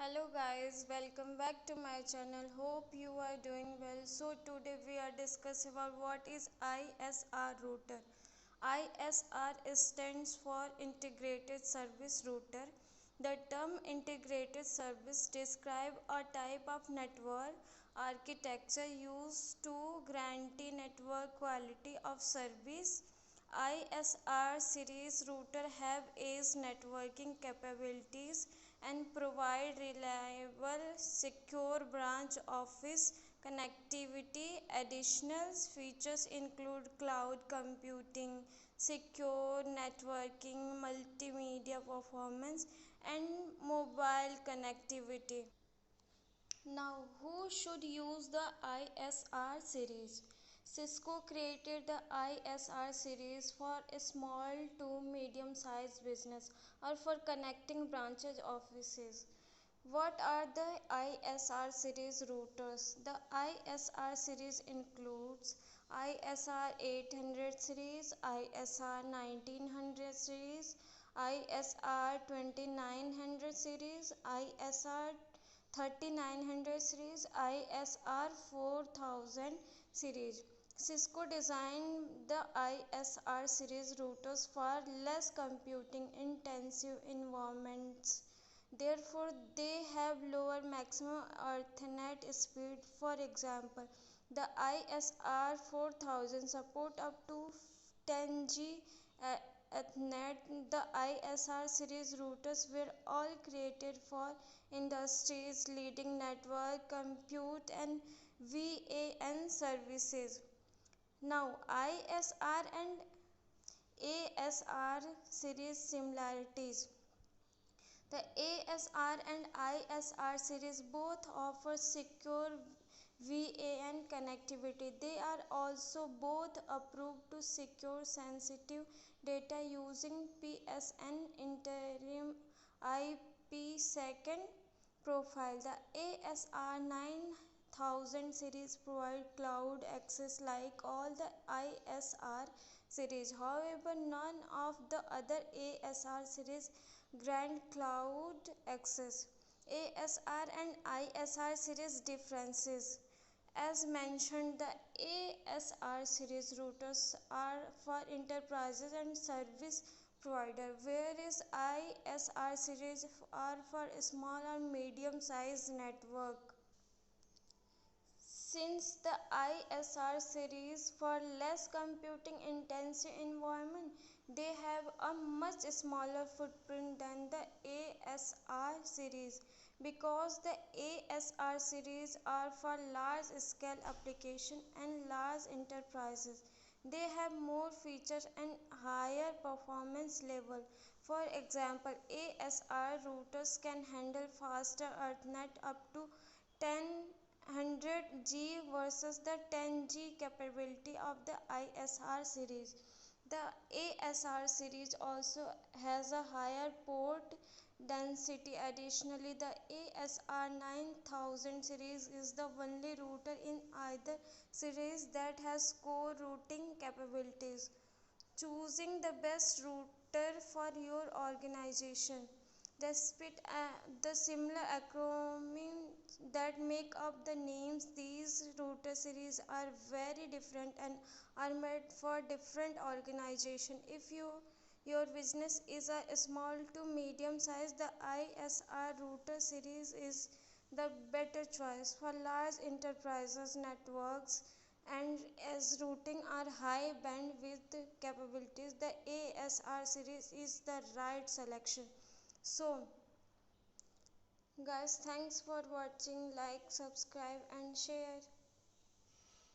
Hello guys, welcome back to my channel. Hope you are doing well. So today we are discussing about what is ISR router. ISR stands for Integrated Service Router. The term integrated service describes a type of network architecture used to guarantee network quality of service. ISR series router have edge networking capabilities and provide reliable, secure branch office connectivity. Additional features include cloud computing, secure networking, multimedia performance, and mobile connectivity. Now, who should use the ISR series? Cisco created the ISR series for a small to medium sized business or for connecting branches offices. What are the ISR series routers? The ISR series includes ISR 800 series, ISR 1900 series, ISR 2900 series, ISR 3900 series, ISR 4000 series. Cisco designed the ISR series routers for less computing intensive environments. Therefore, they have lower maximum Ethernet speed. For example, the ISR 4000 support up to 10G Ethernet. The ISR series routers were all created for industries leading network, compute, and WAN services. Now, ISR and ASR series similarities. The ASR and ISR series both offer secure WAN connectivity. They are also both approved to secure sensitive data using PSN interim IP2 profile. The ASR 9000 series provide cloud access like all the ISR series. However, none of the other ASR series grant cloud access. ASR and ISR series differences. As mentioned, the ASR series routers are for enterprises and service provider, whereas ISR series are for small and medium sized network. Since the ISR series for less computing intensive environment, they have a much smaller footprint than the ASR series. Because the ASR series are for large scale application and large enterprises, they have more features and higher performance level. For example, ASR routers can handle faster Ethernet up to 1000G versus the 10G capability of the ISR series. The ASR series also has a higher port density. Additionally, the ASR 9000 series is the only router in either series that has core routing capabilities. Choosing the best router for your organization. Despite the similar acronyms that make up the names, these router series are very different and are made for different organizations. If your business is a small to medium size, the ISR router series is the better choice. For large enterprises networks and as routing are high bandwidth capabilities, the ASR series is the right selection. So guys, thanks for watching. Like, subscribe and share.